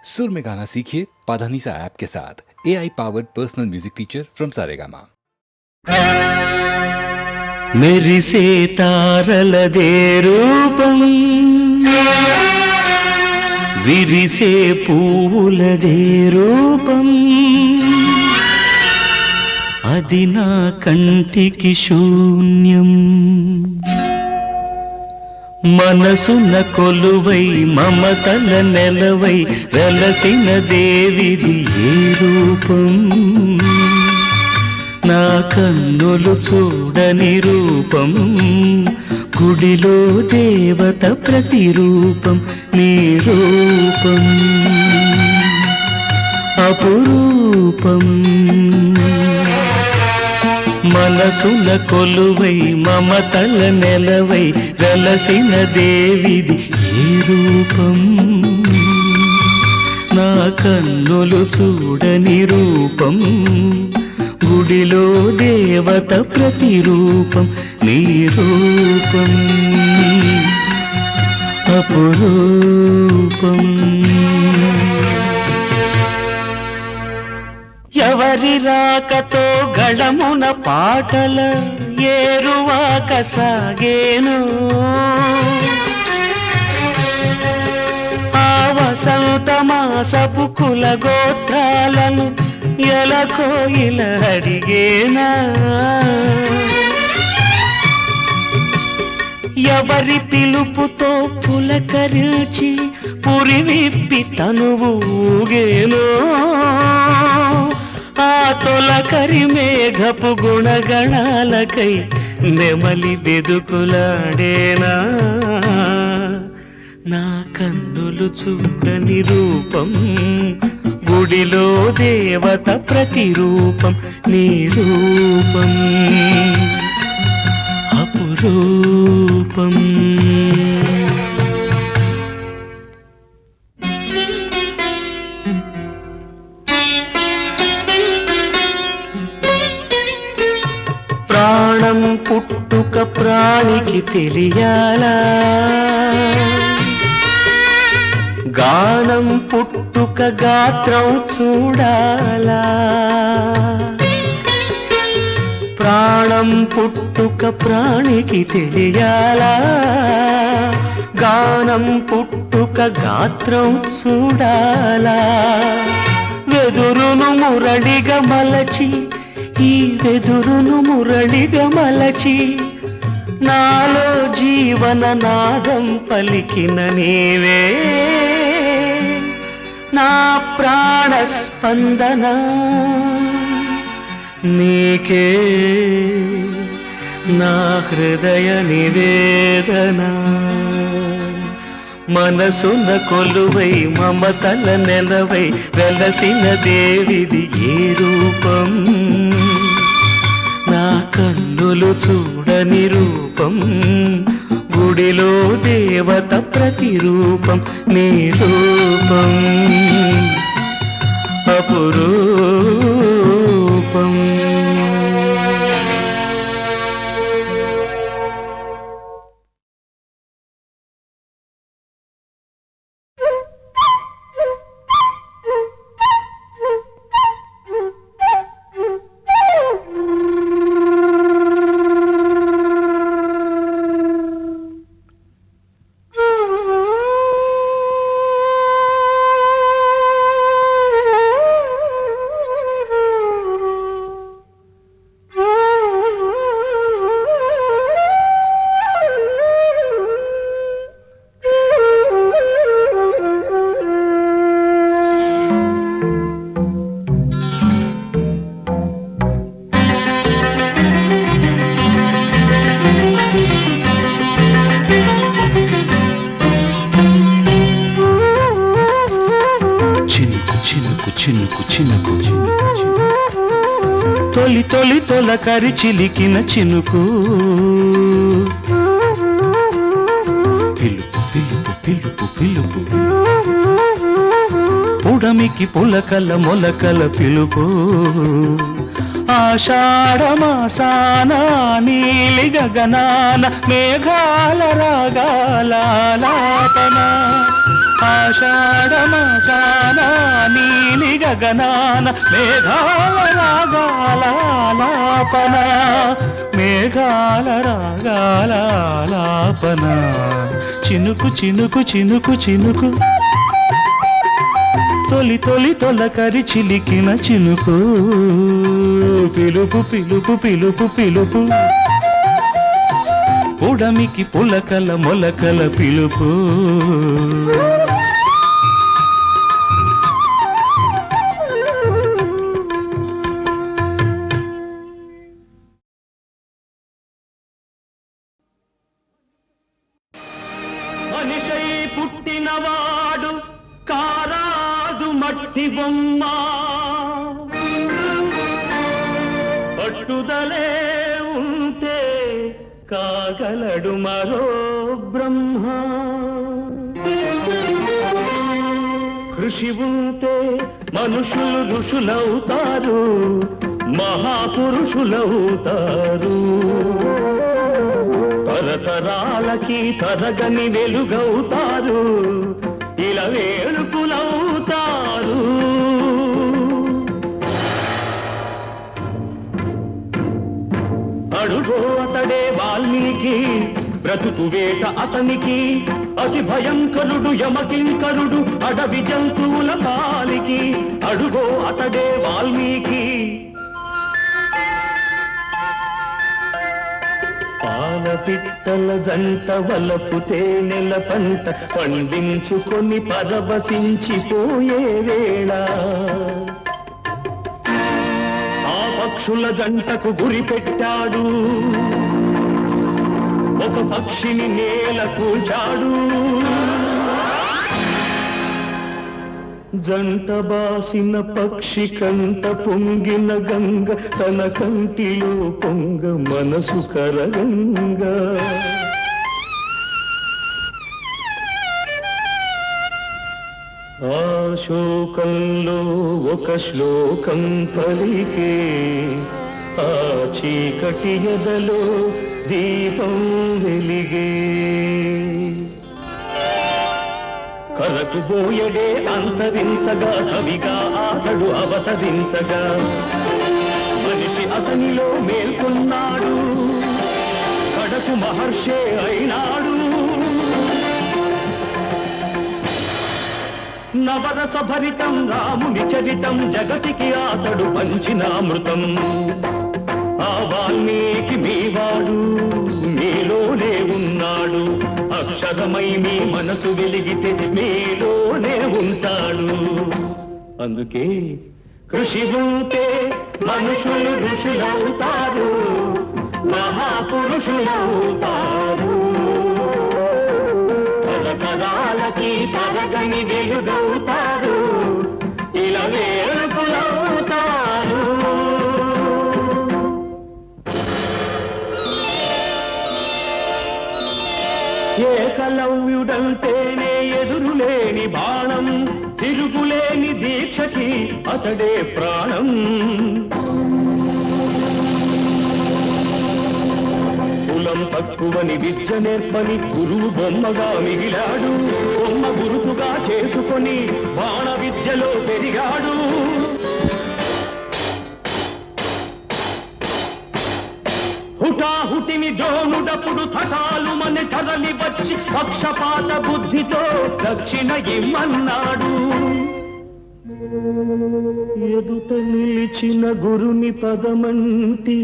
सुर में गाना सीखिए पाधानीसा ऐप के साथ। AI powered personal music teacher from Saregama. మెరిసే తారలదే రూపం విరిసే పువ్వులదే రూపం అది నా కంటికి శూన్యం మనసున కొలువై మమతల నెలవై వెలసిన దేవిది ఏ రూపం నా కన్నులు చూడని రూపం గుడిలో దేవత ప్రతిరూపం నీ రూపం అపురూపం మనసున కొలువై మమతల నెలవై వెలసిన దేవిది ఏ రూపం నా కన్నులు చూడని రూపం గుడిలో దేవత ప్రతిరూపం నీ రూపం అపురూపం ఎవరి రాకతో గళమున పాటల ఏరువాక సాగేను ఆ వసంత మాసపు కుల గోత్రాలను ఎలకో ఇలా అడిగేనా ఎవరి పిలుపుతో పులకరించి పురివిప్పి తనువు ఊగేనో ఆ తొలకరి మేఘపు గుణగణాలకై నెమలి బెదుకులాడేనా నా కన్నులు చూడని రూపం గుడిలో దేవత ప్రతిరూపం నీ రూపం అపురూపం ప్రాణం పుట్టుక ప్రాణికి తెలియాలా గానం పుట్టుక గాత్రం చూడాలా ప్రాణం పుట్టుక ప్రాణికి తెలియాలా గానం పుట్టుక గాత్రం చూడాలా వెదురును మురళిగా మలచి ఈ వెదురును మురళిగా మలచి నాలో జీవన నాదం పలికిన నీవే నా ప్రాణ స్పందన నీకే నా హృదయ నివేదన మనసున కొలువై మమతల నెలవై వెలసిన దేవిది ఏ రూపం నా కన్నులు చూడని రూపం గుడిలో దేవత ప్రతిరూపం నీ రూపం అపురూపం చినుకు చినుకు తొలి తొలి తొలకరి చిలికిన చినుకు పిలుపు పిలుపు పిలుపు పిలుపు పుడమికి పులకల మొలకల పిలుపు ఆషాఢమాసాన నీలి గగనాన మేఘాల రాగాల ఆలాపన ఆషాఢమాసాన గగనాన మేఘాల రాగాల ఆలాపన మేఘాల రాగాల ఆలాపన చినుకు చినుకు చినుకు చినుకు తొలి తొలి తొలకరి చిలికిన చినుకు పిలుపు పిలుపు పిలుపు పిలుపు ఉడమికి పులకల మొలకల పిలుపు మనిషై పుట్టినవాడు కారాదు మట్టి బొమ్మ పట్టుదలే ఉంటే కాగలడు మరో బ్రహ్మ కృషి ఉంటే మనుషులు ఋషులవుతారు మహాపురుషులవుతారు తరతరాలకి తరగని వెలుగవుతారు ఇలా వేడుకులవుతారు అడుగో అతడే వాల్మీకి బ్రతుకు వేట అతనికి అతి భయంకరుడు యమకింకరుడు అడవి జంతువుల పాలికి అడుగో అతడే వాల్మీకి పాల పిట్టల జంట వలపు తేనెల పంట పండించుకొని పరవశించిపోయే వేళ ఆ పక్షుల జంటకు గురి పెట్టాడు ఒక పక్షిని నేల కూల్చాడు జంట బాసిన పక్షి కంట పొంగిన గంగ తన కంటిలో పొంగ మనసు కరగంగా ఆ శోకంలో ఒక శ్లోకం పలికే ఆ చీకటి ఎదలో దీపం వెలిగే కరకు బోయడే అంతరించగా కవిగా అతడు అవతరించగా మనిషి అతనిలో మేల్కొన్నాడు కడకు మహర్షే అయినాడు నవరస భరితం రాముని చరితం జగతికి అతడు పంచినామృతం ఆ వాల్మీకి మీవాడు మీలోనే ఉన్నాడు అక్షరమై మీ మనసు వెలిగితే మీలోనే ఉంటాడు అందుకే కృషి ఉంటే మనుషులు ఋషులవుతారు మహాపురుషులవుతారు తరతరాలకి తరగని వెలుగవుతారు ఇలా వేడుకులవుతారు ఏకలవ్యుడంటేనే ఎదురులేని బాణం తిరుగులేని దీక్షకి అతడే ప్రాణం కులం తక్కువని విద్య నేర్పని గురువు బొమ్మగా మిగిలాడు బొమ్మ గురుతుగా చేసుకొని బాణ విద్యలో పెరిగాడు హుటాహుటిని ద్రోణుడప్పుడు థటాలు మన కదలి వచ్చి పక్షపాత బుద్ధితో దక్షిణ ఇమ్మన్నాడు ఎదుట నిలిచిన గురుని పదమంటి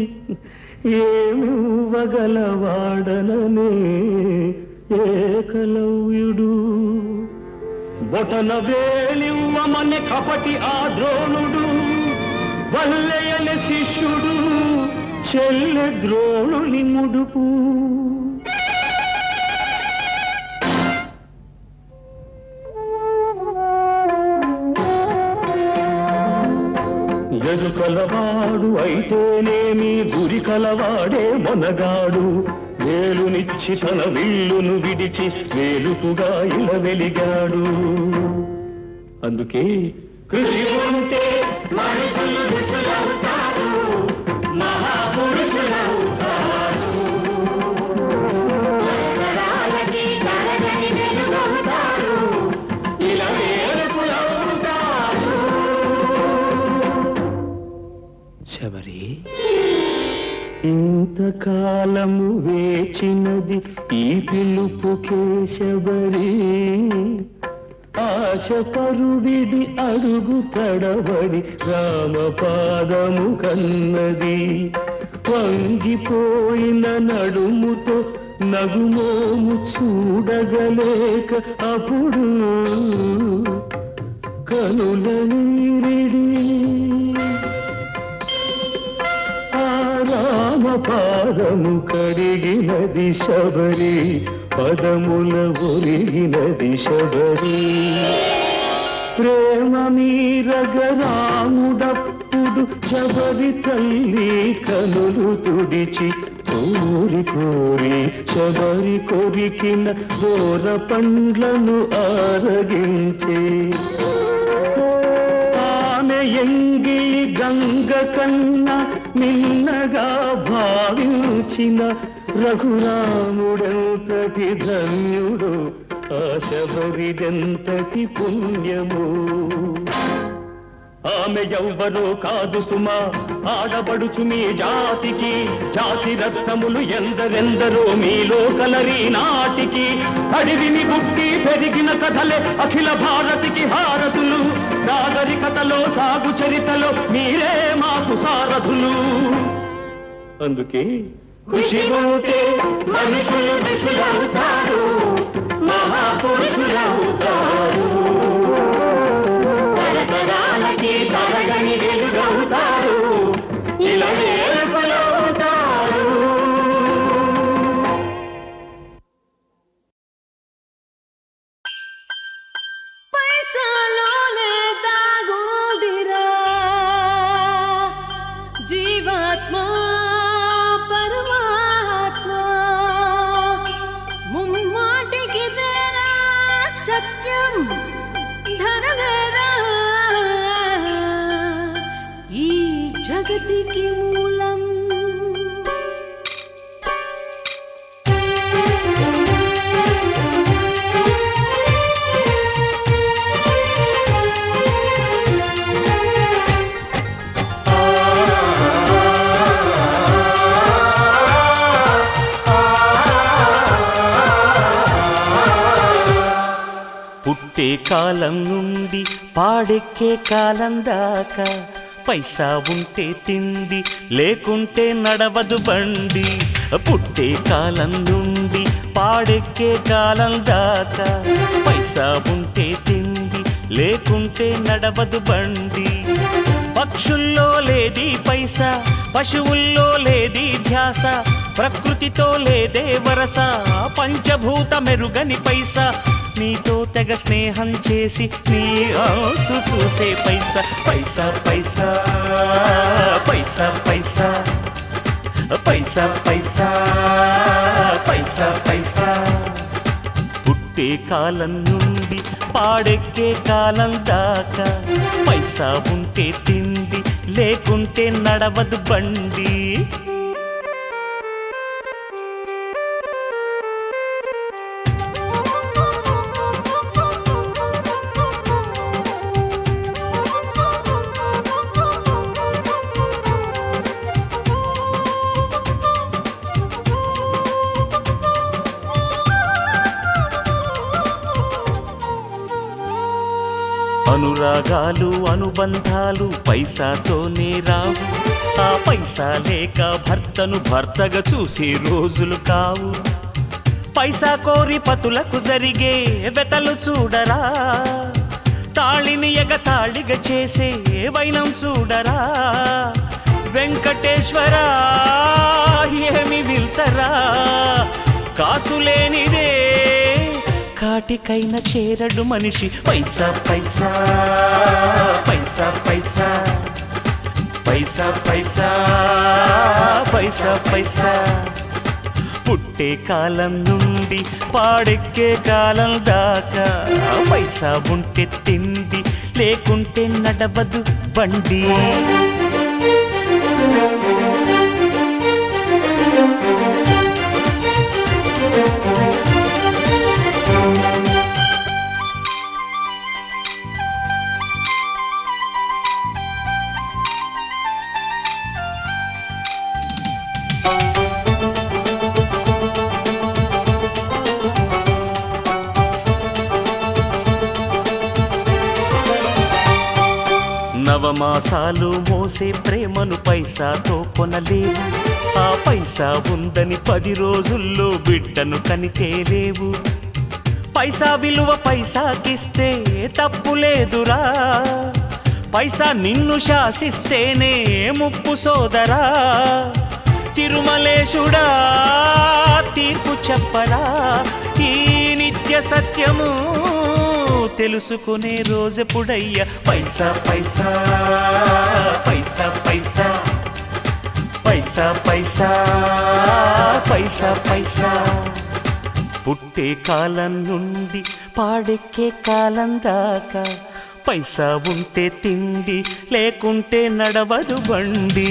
ఏమివ్వగలవాడననే ఏకలవ్యుడు బొటన వేలివ్వమని కపటి ఆ ద్రోణుడు వల్లయని శిష్యుడు చెల్లె ద్రోణుని ముడుపు ఎదు కలవాడు అయితేనేమి గురి కలవాడే మొనగాడు వేలునిచ్చి తన విల్లును విడిచి వేలుకుగా ఇలా వెలిగాడు అందుకే కృషి ఉంటే మనుషులు ఋషులవుతారు మహాపురుషులవుతారు తరతరాలకి తరగని వెలుగవుతారు ఇలా వేడుకులవుతారు ఇంతకాలము వేచినది ఈ పిలుపుకే శబరి, ఆశ పరువిడి అడుగు తడబడి రామపాదము కన్నది. వంగిపోయిన నడుముతో నగుమోము చూడగలేక అప్పుడు కనుల నీరిడి ఆ రామపాదము కడిగినది శబరి, పదముల ఒరిగినది శబరి. ప్రేమ మీరగరాముడప్పుడు శబరి తల్లి కనులు తుడిచి కోరి కోరి శబరి కొరికిన దూర పండ్లను ఆరగించే. ఆమె ఎంగి గంగ కన్నా నిన్నగా భావించిన రఘురాముడెంతటి ధన్యుడు, ఆ శబరిదెంతటి పుణ్యము. ఆమె ఎవ్వరో కాదు సుమా, ఆడబడుచు మీ జాతికి. జాతి రత్నములు ఎందరెందరో మీలో కలరి నాటికి. అడివిని గుట్టి పెరిగిన కథలే అఖిల భారతికి హారతులు. నాగరికతలో సాగు చరితలో మీరే మాకు సారథులు. అందుకే కృషి ఉంటే మనుషులు ఋషులవుతారు, మహాపురుషులవుతారు. తరతరాలకి తరగని వెలుగవుతారు, ఇలా ఏర్పలవుతారు. పైసాలోనే దాగుందిరా జీవాత్మ పరమాత్మ, ముమ్మాటికి దేరా సత్యం ధనవేరా, ఈ జగతికి మూలం. పుట్టే కాలం నుండి పాడెక్కే కాలం దాకా పైసా ఉంటే తిండి లేకుంటే నడవదు బండి. పుట్టే కాలం నుండి పాడెక్కే కాలం దాకా పైసా ఉంటే తిండి లేకుంటే నడవదు బండి. పక్షుల్లో లేది పైసా, పశువుల్లో లేది ధ్యాస, ప్రకృతితో లేదే వరస, పంచభూత మెరుగని పైసా. నీతో తెగ స్నేహం చేసి నీ ఆతు చూసే పైసా. పైసా పైసా పైసా పైసా పైసా పైసా పైసా పైసా. పుట్టే కాలం నుండి పాడెక్కే కాలం దాకా పైసా ఉంటే తిండి లేకుంటే నడవదు బండి. అనురాగాలు అనుబంధాలు పైసాతోనే రావు, ఆ పైసా లేక భర్తను భర్తగా చూసే రోజులు కావు. పైసా కోరి పతులకు జరిగే వెతలు చూడరా, తాళిని ఎగతాళిగా చేసే వైనం చూడరా. వెంకటేశ్వరా ఏమి విల్తరా, కాసులేనిదే కాటికైన చేరడు మనిషి. పైసా పైసా పైసా పైసా పైసా పైసా పైసా పైసా. పుట్టే కాలం నుండి పాడెక్కే కాలం దాకా పైసా ఉంటే తిండి లేకుంటే నడవదు బండి. నవమాసాలు మోసే ప్రేమను పైసాతో కొనలేవు. ఆ పైసా ఉందని 10 రోజుల్లో బిడ్డను కనితేలేవు. పైసా విలువ పైసాకిస్తే తప్పు లేదురా, పైసా నిన్ను శాసిస్తేనే ముప్పు సోదరా. తిరుమలేశుడా తీర్పు చెప్పరా, ఈ నిత్య సత్యము తెలుసుకునే రోజెప్పుడయ్యా. పైసా పైసా పైసా పైసా పైసా పైసా పైసా పైసా. పుట్టే కాలం నుండి పాడెక్కే కాలం దాకా పైసా ఉంటే తిండి, లేకుంటే నడవదు బండి.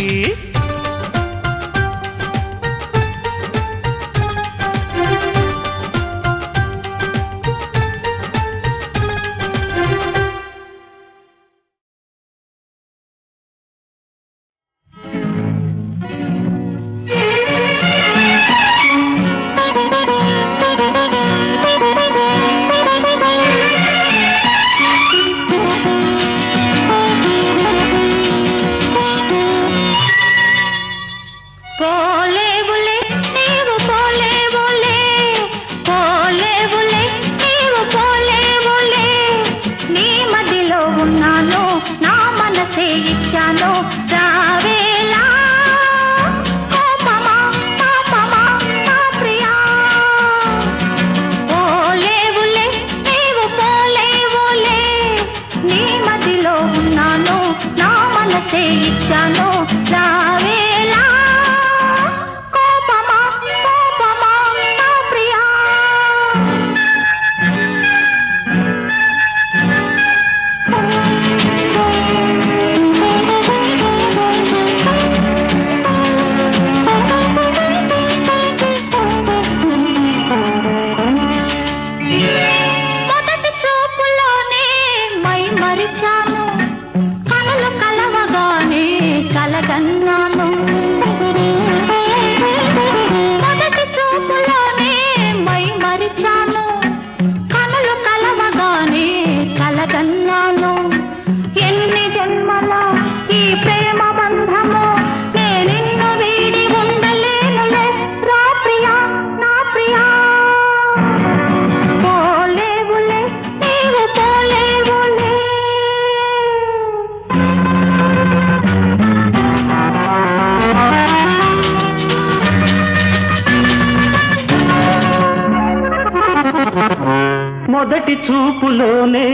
మొదటి చూపులోనే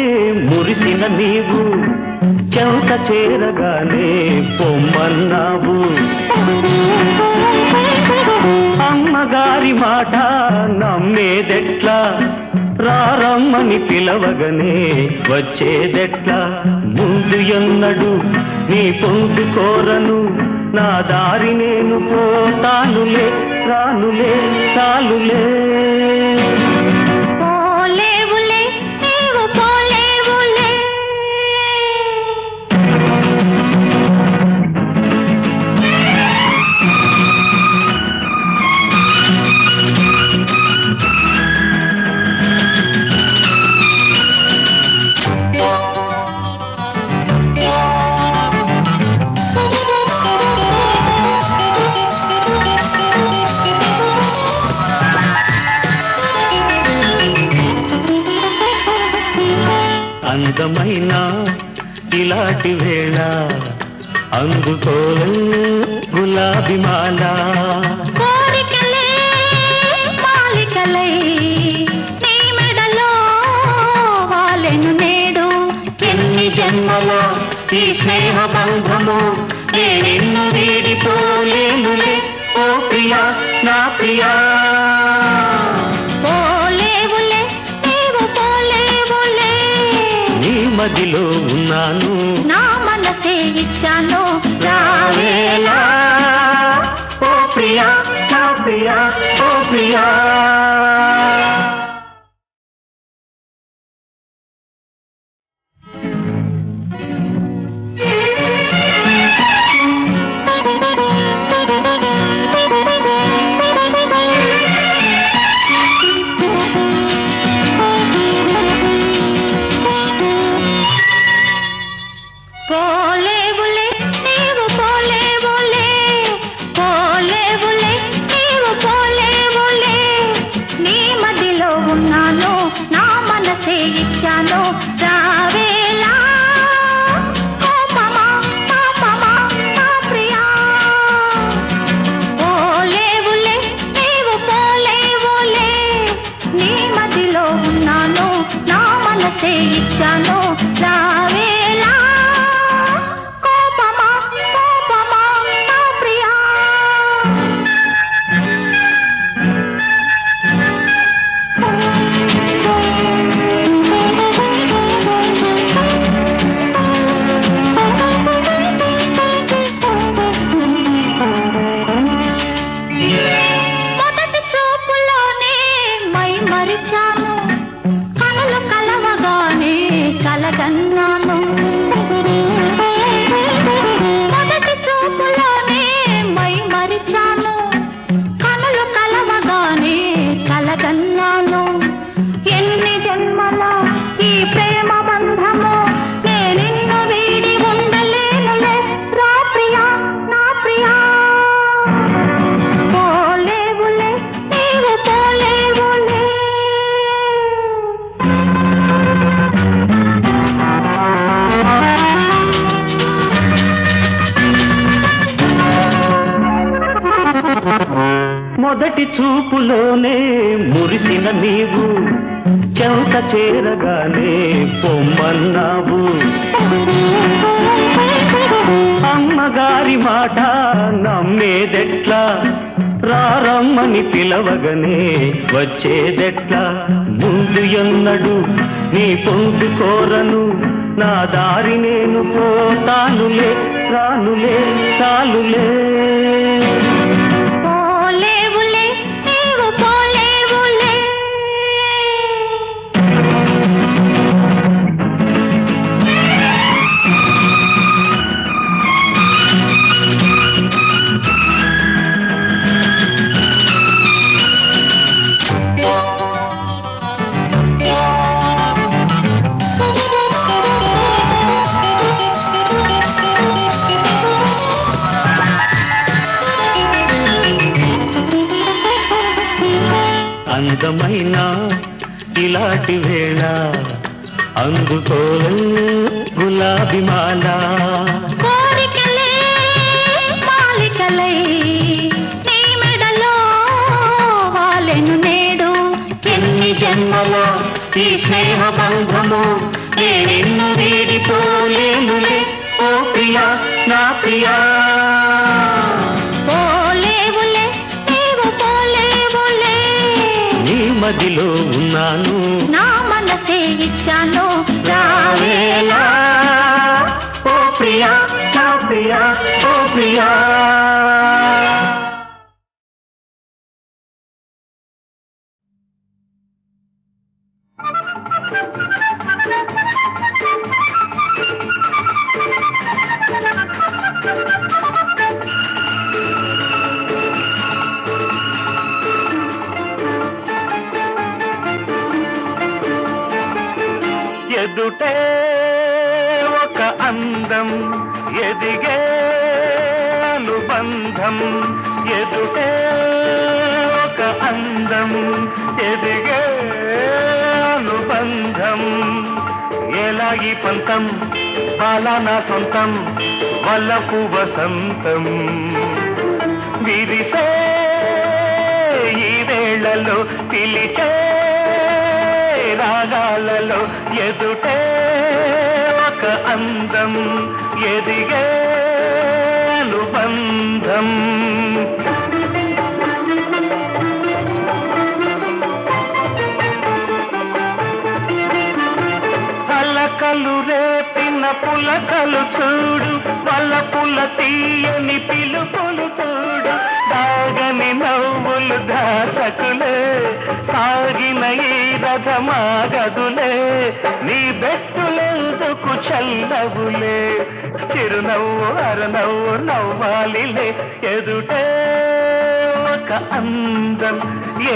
మురిసిన నీవు, చెంత చేరగానే పొమ్మన్నావు. అమ్మగారి మాట నమ్మేదెట్లా, రారమ్మని పిలవగనే వచ్చేదెట్లా. ముందు ఎన్నడు నీ పొందు కోరను, నా దారి నేను పోతానులే, రానులే చాలులే. అందమైన ఇలాంటి వేళ అందుకోలే గులాబీ మాల. కోరికలే మాలికలై నీ మెడలో వాలెను నేడు. ఎన్ని జన్మల ఈ స్నేహ బంధము, నిన్ను వీడిపోలేనులే ఓ ప్రియా నా ప్రియా. మదిలో ఉన్నాను, నా మనసే ఇచ్చాను, రావేలా ఓ ప్రియా నా ప్రియా ఓ ప్రియా. పోలే మనసులోనే మురిసిన నీవు చెంత చేరగానే పొమ్మన్నావు. అమ్మగారి మాట నమ్మేదెట్లా, రారమ్మని పిలవగనే వచ్చేదెట్లా. ముందు ఎన్నడు నీ పొందు కోరను, నా దారి నేను పోతానులే, రానులే చాలులే. పోలేవులే నీవు పోలేవులే. అందమైన ఇలాంటి వేళ అందుకోలే గులాబీ మాల. కోరికలే మాలికలై నీ మెడలో వాలెను నేడు. ఎన్ని జన్మల ఈ స్నేహ బంధము, నేనెన్ను వీడిపోలేనులే ఓ ప్రియా నా ప్రియా. పోలేవులే నీవు పోలేవులే. నీ మదిలో ఉన్నాను, నా మనసే ఇచ్చాను. రావేలా ఓ ప్రియా నా ప్రియా ఓ ప్రియా. ఎదుటే ఒక అందం ఎదిగే అనుబంధం, ఎదుటే ఒక అందం ఎదిగే అనుబంధం. ఎలా ఈ పంతం బాలా నా సొంతం వల్లపు వసంతం. విరిసే ఈ వేళలో పిలిచే రాగాలలో ఎదుటే ఒక అందం ఎదిగే అనుబంధం. పలకలు రేపిన పులకలు చూడు, వలపుల తీయని పిలుపులు చూడు. దాగని నవ్వులు దాసకులే, సాగిన ఈ రథమాగదులే. నీ బెట్టులెందుకు చల్లవులే, చిరునవ్వు అరనవ్వు నవ్వాలిలే. ఎదుటే ఒక అందం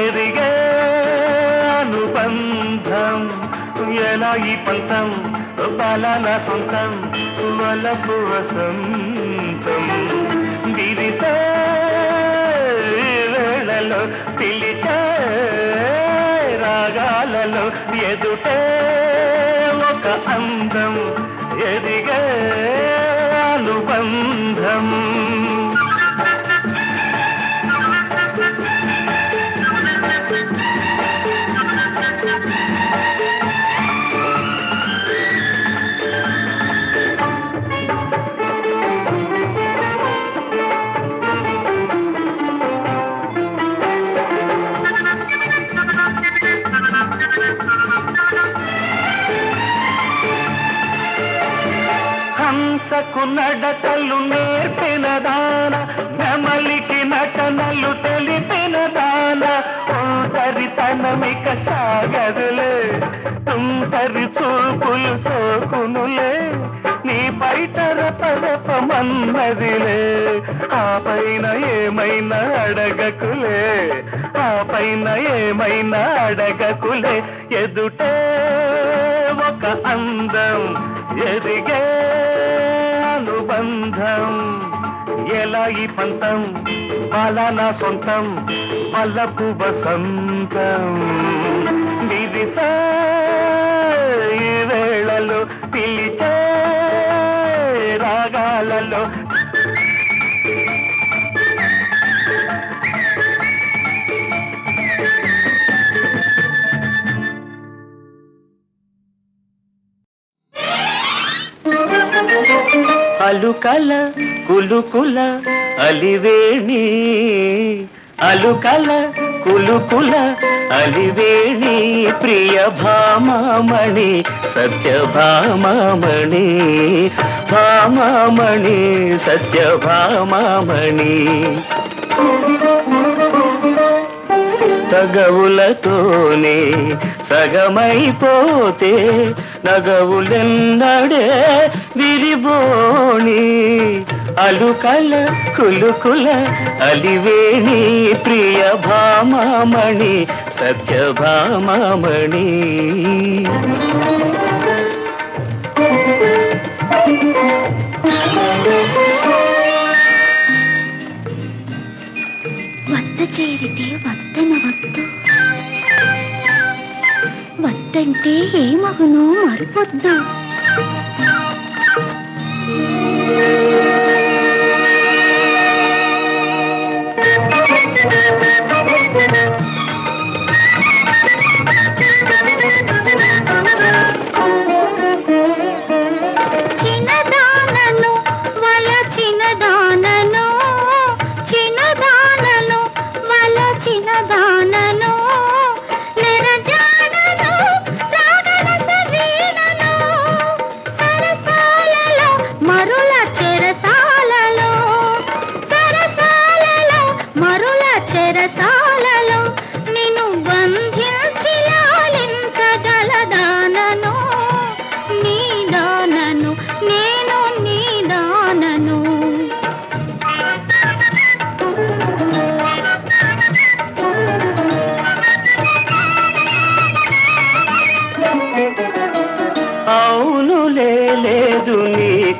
ఎదిగే అనుబంధం. ఎలా ఈ పంతం బాలా సొంతం వలపు వసంతం. విరిసే వేళలో పిలిచే రాగాలలో ఎదుటే ఒక అందం ఎదిగే అనుబంధం. హంసకు నడకలు నేర్పిన దాన, నెమలికి నటనలు తెలిపిన దాన. ఒంటరితనమిక సాగదులే, తుంటరి చూపులు సోకునులే. నీ బయటర పరపమన్నదిలే, ఆ పైన ఏమైనా అడగకులే, ఆ పైన ఏమైనా అడగకులే. ఎదుటే ఒక అందం ఎదిగే అనుబంధం. ఎలా ఈ పంతం బాలా నా సొంతం వల్లపు వసంతం. విరిసే ఈ వేళలో పిలిచే రాగాలలో అలుకల కులుకుల అలివేణి అలుకల కులుకుల అలివేణి ప్రియ భామామణి సత్యభామామణి భామామణి సత్యభామామణి తగవులతోనే సగమైపోతే నగవులెన్నడే విరిబోణి అలుకల కులుకుల అలివేణి ప్రియ భామామణి సత్యభామామణి వద్ద చేరితే వద్దన వద్దు వద్దంటే ఏమగును మరిపొద్దు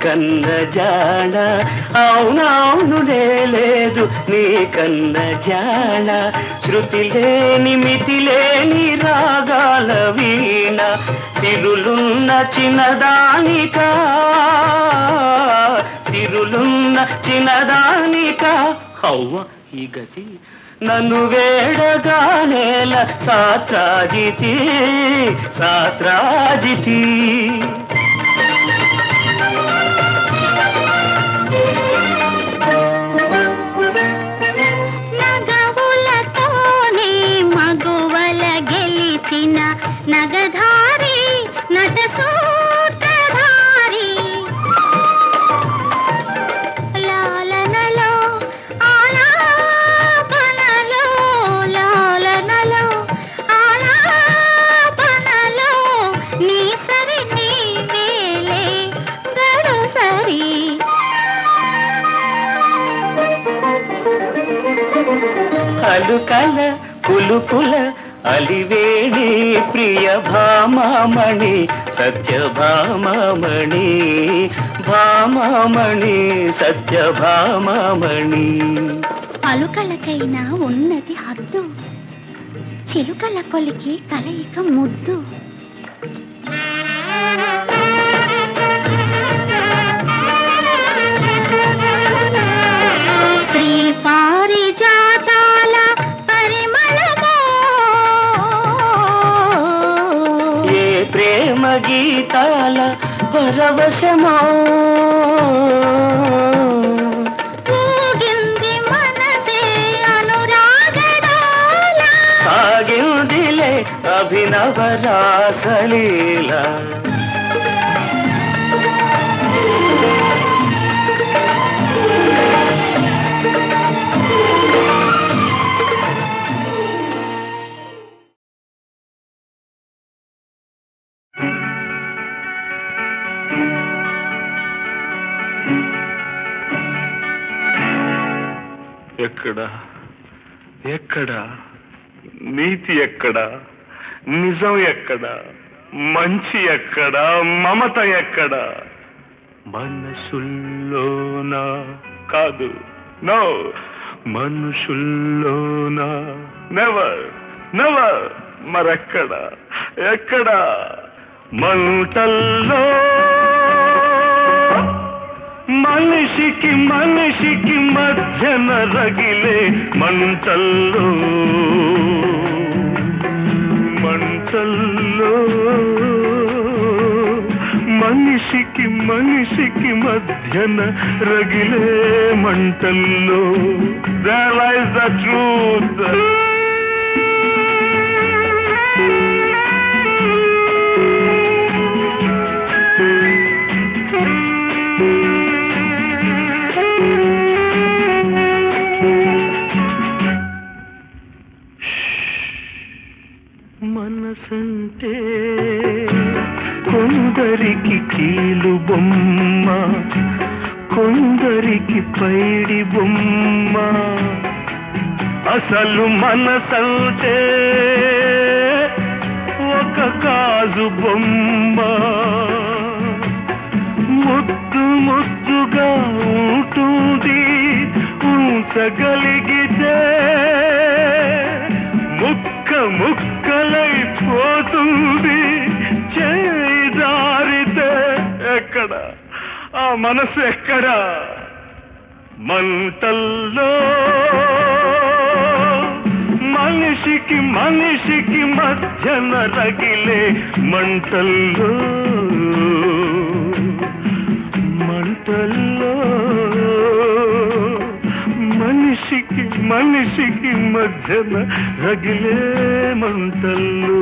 కన్న జాణ అవునవును లేదు నీ కన్న జాణ శృతి లేని మితి లేని రాగాల వీణ సిరులున్న చిన్నదానిక సిరులున్న చిన్నదానిక హవ్వ ఈ గతి నన్ను వేడగానేల సాత్రాజితి సాత్రాజితి నగధారి నటసూత్రధారి లాలనలో ఆలాపనలో లాలనలో ఆలాపనలో నీ సరి నీ వేలే గడు సరి అలుకల కులుకుల అలివేణి ప్రియ భామామణి సత్యభామామణి భామామణి సత్యభామామణి అలుకలకైనా ఉన్నది హద్దు చిలుకల కొలికి కలయిక ముద్దు శ్రీ పారిజాతాల పరిమళమో ఏ ప్రేమ గీతాల పరవశమో ఊగింది మనసే అనురాగడాల సాగిందిలే అభినవ రాసలీల ఎక్కడ ఎక్కడ నీతి ఎక్కడ నిజం ఎక్కడ మంచి ఎక్కడ మమత ఎక్కడ మనసుల్లోనా కాదు నో మనుషుల్లోనా నెవర్ నెవర్ మరెక్కడ ఎక్కడ మంటల్లో మనిషికి మనిషికి మధ్యన రగిలే మంటల్లో మంటల్లో మనిషికి మనిషికి మధ్యన రగిలే మంటల్లో there lies the truth. మనసంటే కొందరికి కీలు బొమ్మ, కొందరికి పైడి బొమ్మ. అసలు మనసంటే ఒక కాజు బొమ్మ. ముద్దు ముద్దుగా ఉంటుంది ఉంచగలిగితే, ముక్క ముక్కలైపోతుంది చేదారితే. ఎక్కడ ఆ మనసు ఎక్కడ? మంటల్లో మనిషికి మనిషికి మధ్యన రగిలే మంటల్లో, మంటల్లో మనిషికి మనిషికి మధ్యన రగిలే మంటల్లో.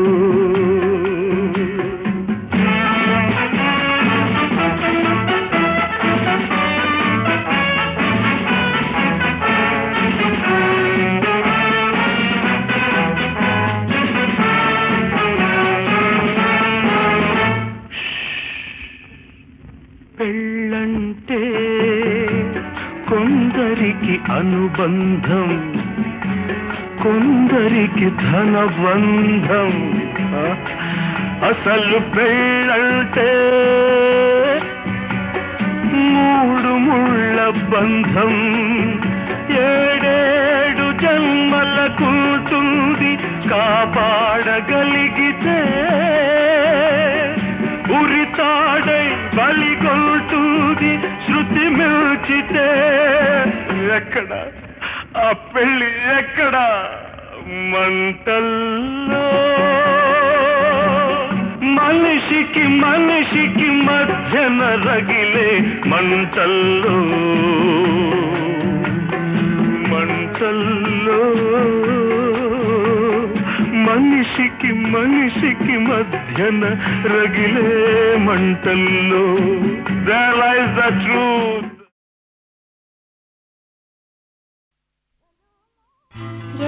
పెళ్ళంటే కొందరికి అనుబంధం, కొందరికి ధనబంధం. అసలు పెళ్ళంటే మూడు ముళ్ళ బంధం. ఏడేడు జన్మలకుంటుంది కాపాడగలిగితే. ఉరితాడై బలిగొంటుంది శృతి మిల్చితే. ఎక్కడ ఆ పెళ్ళి ఎక్కడ? మంటల్లో మనిషికి మనిషికి మధ్యన రగిలే మంటల్లో, మంటల్లో మనిషికి మనిషికి మధ్యన రగిలే మంటల్లో there lies the truth.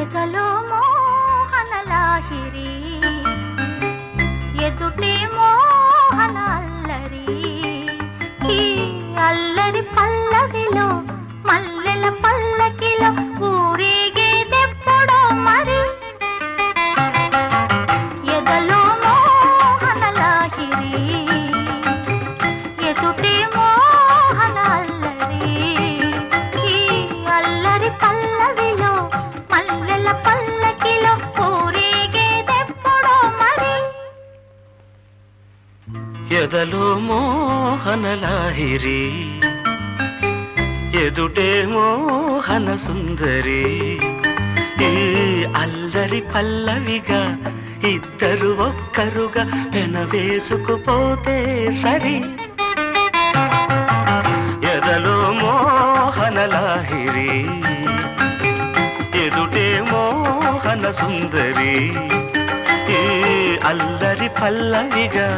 ఎదలో మోహన లాహిరి, ఎదుటే మోహన అల్లరి. ఈ అల్లరి పల్లవిలో మల్లెల పల్లకిలో ఊరేగేదెప్పుడో మరి. ఎదలో మోహన లాహిరి, ఎదుటే మోహన అల్లరి. ఈ అల్లరి పల్లవిలో మల్లెల పల్లకిలో ఊరేగేదెప్పుడో మరి. ఎదలో మోహన లాహిరి, ఎదుటే మోహన సుందరి. ఈ అల్లరి పల్లవిగా ఇద్దరు ఒక్కరుగా పెనవేసుకుపోతే సరి. ఎదలో మోహన లాహిరి, ఎదుటే మోహన సుందరి. ఈ అల్లరి పల్లవిగా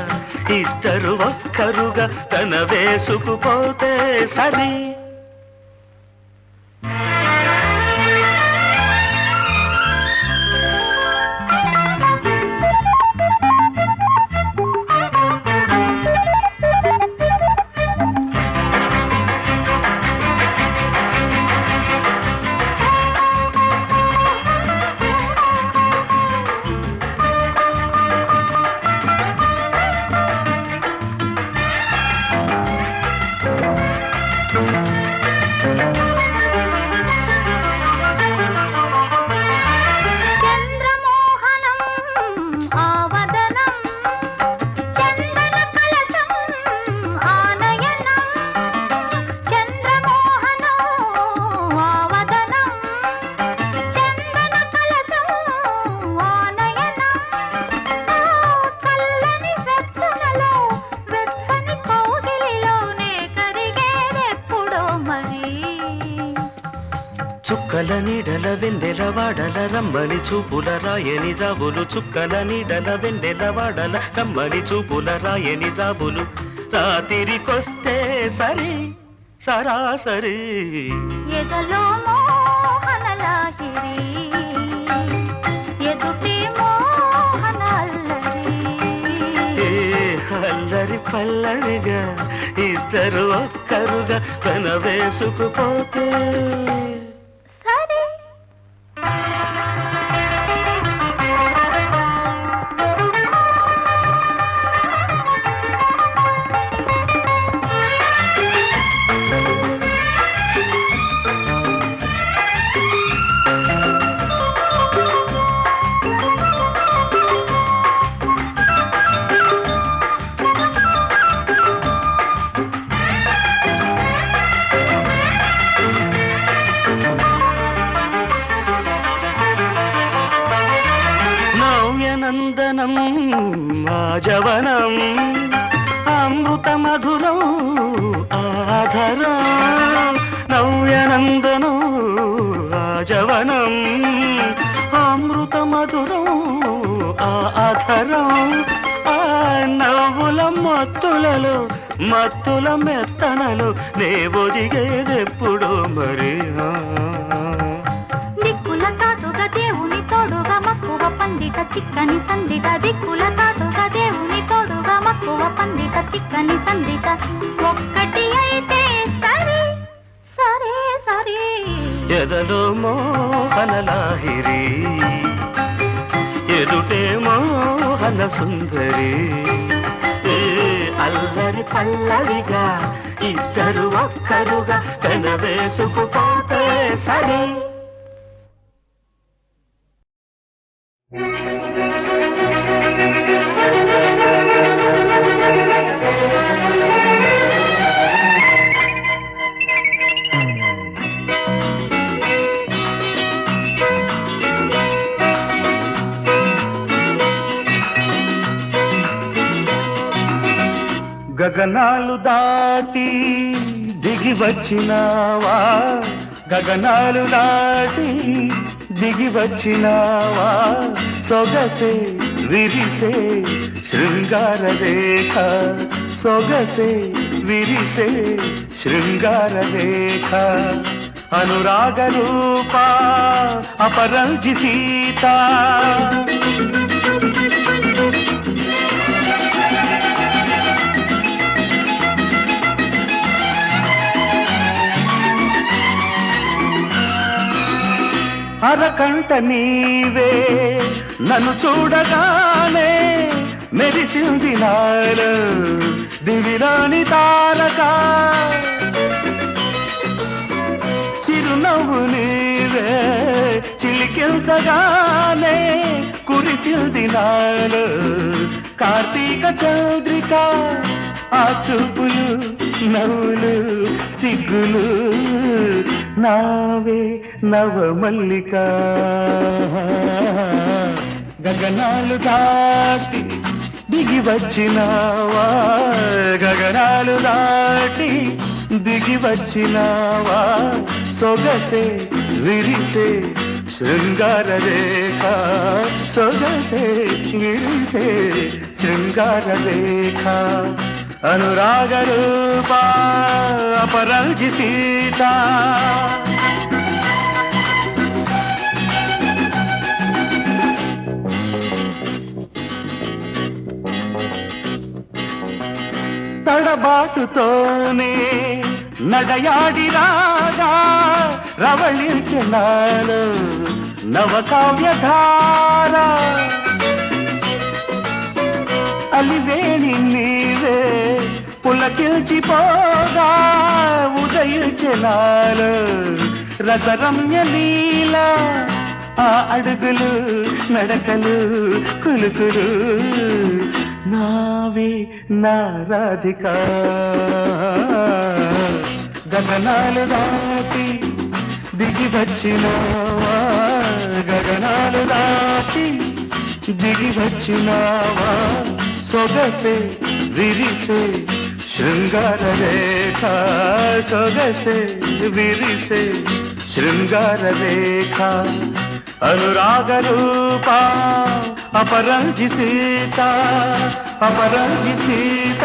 ఇద్దరు ఒక్కరుగా పెనవేసుకుపోతే సరి. చుక్కల నీడల వెన్నెల వాడల రమ్మని చూపుల రాయని జాబులు చుక్కల నీడల వెన్నెల వాడల రమ్మని చూపుల రాయని జాబులు రాత్రికొస్తే సరి సరాసరి ఎదలో మోహన లాహిరి ఎదుటే మోహన అల్లరి అల్లరి పల్లవిగా ఇద్దరు ఒక్కరుగా తన వేసుకుపోతే సరే నందనం ఆజవనం అమృత మధురం ఆధరం నవ్యనందనం ఆజవనం అమృత మధురం ఆధరం ఆ నవ్వుల మత్తులలో మత్తుల మెత్తనలు నే ఒదిగేదెప్పుడు మరి దిక్కుల చాటుగా దేవుని తోడుగా మక్కువ పండిత చిక్కని సందిట దిక్కుల చాటుగా దేవుని తోడుగా మక్కువ పండిత చిక్కని సందిట ఒక్కటి అయితే సరే సరే సరే ఎదలో మోహన లాహిరి ఎదుటే మోహన సుందరి అల్లరి పల్లవిగా ఇద్దరు ఒక్కరుగా తన వేసుకుపోతే సరే గగనాలు దాటి దిగి వచ్చినావా గగనాలు దాటి దిగి వచ్చినావా సొగసే విరిసే శృంగార రేఖ సొగసే విరిసే శృంగార రేఖ అనురాగ రూప అపరంజి సీత అరకంట నీవే నన్ను చూడగానే మెరిసింది నాలో దివిలోని తారక చిరునవ్వు నీవే చిలికించగానే కురిసింది నాలో కార్తీక చంద్రిక ఆ చూపులు నవ్వులు సిగ్గులు నావే నవమల్లిక గగనాలు దాటి దిగి వచ్చినావా గగనాలు దాటి దిగి వచ్చినావా సొగసే విరిసే శృంగార రేఖ సొగసే విరిసే శృంగార రేఖ అనురాగ రూప అపరంజి సీత తడబాటుతోనే నడయాడి రాగా రవళించినాలు నవకావ్యధార అలివేణి నీవే పులకిల్చిపోగా ఉదయించినాలు రసరమ్య లీల ఆ అడుగులు నడకలు కులుకులు నావే నా రాధిక గగనాలు దాటి దిగి వచ్చినావా గగనాలు దాటి దిగి వచ్చినావా సొగసే విరిసే శృంగార రేఖ సొగసే విరిసే శృంగార రేఖ అనురాగ రూప అపరంజి సీత అపరంజి సీత